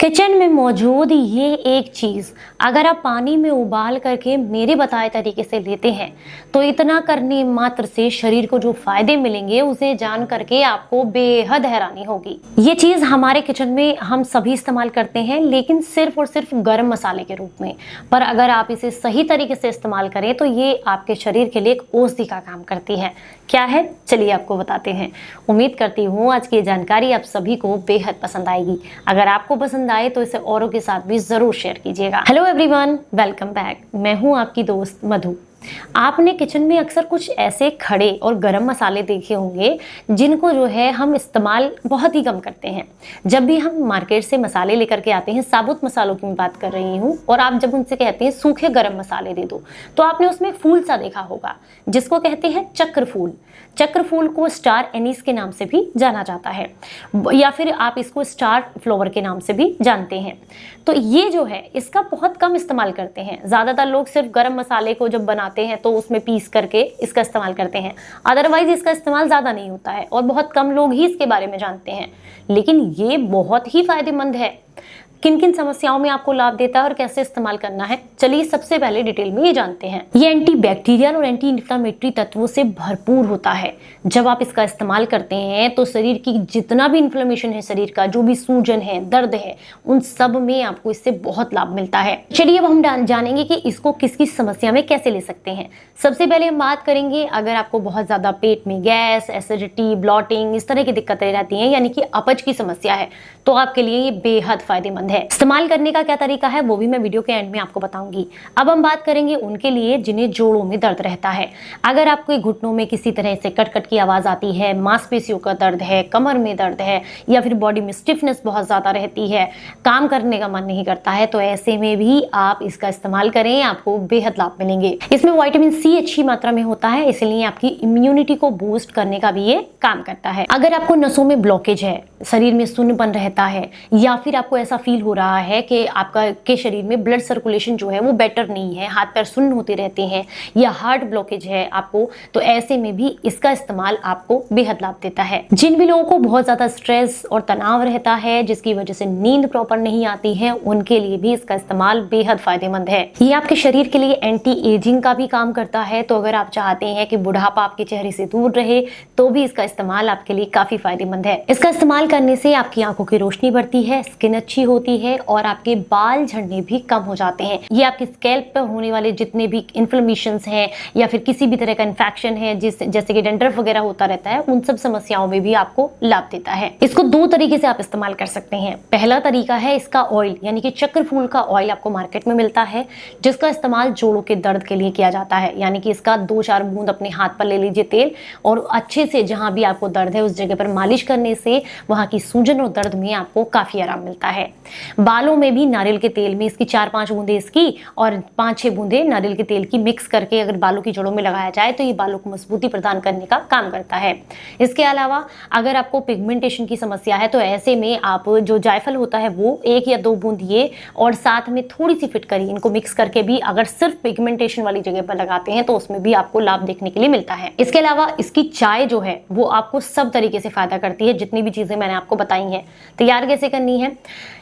Kitchen में मौजूद ये एक चीज़ अगर आप पानी में उबाल करके मेरे बताए तरीके से लेते हैं तो इतना करने मात्र से शरीर को जो फायदे मिलेंगे उसे जान करके आपको बेहद हैरानी होगी। ये चीज़ हमारे किचन में हम सभी इस्तेमाल करते हैं, लेकिन सिर्फ और सिर्फ गर्म मसाले के रूप में। पर अगर आप इसे सही तरीके से इस्तेमाल करें तो ये आपके शरीर के लिए एक औषधि का काम करती है। क्या है, चलिए आपको बताते हैं। उम्मीद करती हूँ आज की ये जानकारी आप सभी को बेहद पसंद आएगी। अगर आपको पसंद आए तो इसे औरों के साथ भी जरूर शेयर कीजिएगा। Hello everyone, welcome back. मैं हूँ आपकी दोस्त मधु। आपने किचन में अक्सर कुछ ऐसे खड़े और गरम मसाले देखे होंगे जिनको जो है हम इस्तेमाल बहुत ही कम करते हैं। जब भी हम मार्केट से मसाले लेकर के आते हैं, साबुत मसालों की मैं बात कर रही हूँ, और आप जब उनसे कहते हैं सूखे गरम मसाले दे दो, तो आपने उसमें फूल सा देखा होगा जिसको कहते हैं चक्र फूल। चक्र फूल को स्टार एनीस के नाम से भी जाना जाता है, या फिर आप इसको स्टार फ्लावर के नाम से भी जानते हैं। तो ये जो है इसका बहुत कम इस्तेमाल करते हैं। ज़्यादातर लोग सिर्फ गरम मसाले को जब बनाते हैं तो उसमें पीस करके इसका इस्तेमाल करते हैं, अदरवाइज इसका इस्तेमाल ज़्यादा नहीं होता है और बहुत कम लोग ही इसके बारे में जानते हैं। लेकिन ये बहुत ही फायदेमंद है। किन किन समस्याओं में आपको लाभ देता है और कैसे इस्तेमाल करना है, चलिए सबसे पहले डिटेल में ये जानते हैं। ये एंटी बैक्टीरियल और एंटी इन्फ्लामेटरी तत्वों से भरपूर होता है। जब आप इसका इस्तेमाल करते हैं तो शरीर की जितना भी इन्फ्लेमेशन है, शरीर का जो भी सूजन है, दर्द है, उन सब में आपको इससे बहुत लाभ मिलता है। चलिए अब हम जानेंगे कि इसको किस किस समस्या में कैसे ले सकते हैं। सबसे पहले हम बात करेंगे, अगर आपको बहुत ज्यादा पेट में गैस, एसिडिटी, ब्लॉटिंग, इस तरह की दिक्कतें रहती हैं, यानी कि अपच की समस्या है, तो आपके लिए ये बेहद फायदेमंद है। इस्तेमाल करने का क्या तरीका है वो भी मैं वीडियो के एंड में आपको बताऊंगी। अब हम बात करेंगे उनके लिए जिन्हें जोड़ों में दर्द रहता है। अगर आपके घुटनों में किसी तरह से कट कट की आवाज आती है, मांसपेशियों का दर्द है, कमर में दर्द है, या फिर बॉडी में स्टिफनेस बहुत ज्यादा रहती है, काम करने का मन नहीं करता है, तो ऐसे में भी आप इसका इस्तेमाल करें, आपको बेहद लाभ मिलेंगे। इसमें विटामिन सी अच्छी मात्रा में होता है, इसलिए आपकी इम्यूनिटी को बूस्ट करने का भी ये काम करता है। अगर आपको नसों में ब्लॉकेज है, शरीर में सुन्नपन रहता है, या फिर आपको ऐसा फील हो रहा है कि आपका के शरीर में ब्लड सर्कुलेशन जो है वो बेटर नहीं है, हाथ पैर सुन्न होते रहते हैं, या हार्ट ब्लॉकेज है आपको, तो ऐसे में भी इसका इस्तेमाल आपको बेहद लाभ देता है। जिन भी लोगों को बहुत ज्यादा स्ट्रेस और तनाव रहता है, जिसकी वजह से नींद प्रॉपर नहीं आती है, उनके लिए भी इसका इस्तेमाल बेहद फायदेमंद है। ये आपके शरीर के लिए एंटी एजिंग का भी काम करता है, तो अगर आप चाहते हैं कि बुढ़ापा आपके चेहरे से दूर रहे तो भी इसका इस्तेमाल आपके लिए काफी फायदेमंद है। इसका इस्तेमाल करने से आपकी आंखों की रोशनी बढ़ती है, स्किन अच्छी होती है और आपके बाल झड़ने भी कम हो जाते हैं। ये आपके स्कैल्प पर होने वाले जितने भी इन्फ्लेमेशंस हैं या फिर किसी भी तरह का इन्फेक्शन है, जैसे कि डैंड्रफ वगैरह होता रहता है, उन सब समस्याओं में भी आपको लाभ देता है। इसको दो तरीके से आप इस्तेमाल कर सकते हैं। पहला तरीका है इसका ऑयल, यानी कि चक्र फूल का ऑयल आपको मार्केट में मिलता है, जिसका इस्तेमाल जोड़ों के दर्द के लिए किया जाता है। यानी कि इसका 2-4 बूंद अपने हाथ पर ले लीजिए तेल, और अच्छे से जहां भी आपको दर्द है उस जगह पर मालिश करने से वहां की सूजन और दर्द में आपको काफी आराम मिलता है। बालों में भी नारियल के तेल में इसकी 4-5 बूंदे इसकी और 5-6 बूंदे नारियल के तेल की मिक्स करके अगर बालों की जड़ों में लगाया जाए तो ये बालों को मजबूती प्रदान करने का काम करता है। इसके अलावा अगर आपको पिगमेंटेशन की समस्या है तो ऐसे में आप जो जायफल होता है वो 1 या 2 बूंद ये और साथ में थोड़ी सी फिटकरी, इनको मिक्स करके भी अगर सिर्फ पिगमेंटेशन वाली जगह पर लगाते हैं तो उसमें भी आपको लाभ देखने के लिए मिलता है। इसके अलावा इसकी चाय जो है वो आपको सब तरीके से फायदा करती है। जितनी भी चीजें मैंने आपको बताई हैं, तैयार कैसे करनी है।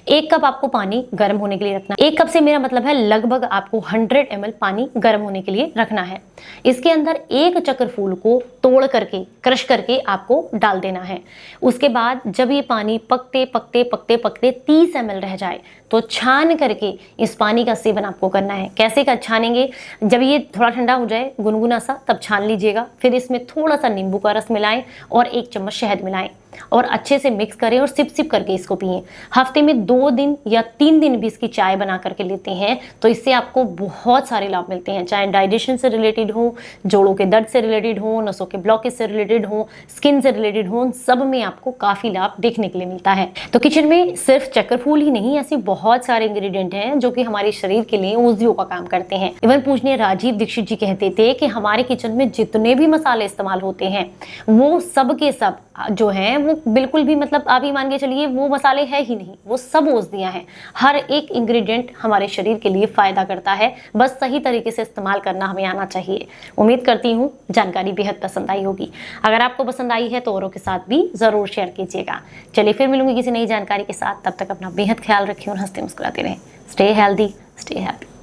1 कप आपको पानी गर्म होने के लिए रखना। 1 कप से मेरा मतलब है लगभग आपको 100 ml पानी गर्म होने के लिए रखना है। इसके अंदर 1 चक्र फूल को तोड़ करके, क्रश करके आपको डाल देना है। उसके बाद जब ये पानी पकते पकते पकते पकते 30 ml रह जाए तो छान करके इस पानी का सेवन आपको करना है। कैसे का छानेंगे, जब ये थोड़ा ठंडा हो जाए गुनगुना सा, तब छान लीजिएगा। फिर इसमें थोड़ा सा नींबू का रस मिलाएं और 1 चम्मच शहद मिलाएं और अच्छे से मिक्स करें और सिप सिप करके इसको पिएं। हफ्ते में 2 दिन या 3 दिन भी इसकी चाय बना करके लेते हैं तो इससे आपको बहुत सारे लाभ मिलते हैं, चाहे डाइजेशन से रिलेटेड हो, जोड़ों के दर्द से रिलेटेड हो, नसों के ब्लॉकेज से रिलेटेड हो, स्किन से रिलेटेड हो, सब में आपको काफी लाभ देखने के लिए मिलता है। तो किचन में सिर्फ चक्र फूल ही नहीं, ऐसे बहुत सारे इंग्रेडिएंट हैं जो कि हमारे शरीर के लिए औषधियों का काम करते हैं। इवन पूजनीय राजीव दीक्षित जी कहते थे कि हमारे किचन में जितने भी मसाले इस्तेमाल होते हैं वो सब के सब जो है वो बिल्कुल भी मतलब आप ही मान के चलिए वो मसाले है ही नहीं, वो सब औषधियाँ हैं। हर एक इंग्रेडिएंट हमारे शरीर के लिए फ़ायदा करता है, बस सही तरीके से इस्तेमाल करना हमें आना चाहिए। उम्मीद करती हूँ जानकारी बेहद पसंद आई होगी। अगर आपको पसंद आई है तो औरों के साथ भी ज़रूर शेयर कीजिएगा। चलिए फिर मिलूंगी किसी नई जानकारी के साथ, तब तक अपना बेहद ख्याल रखें और हंसते मुस्कुराते रहें। Stay healthy, stay happy.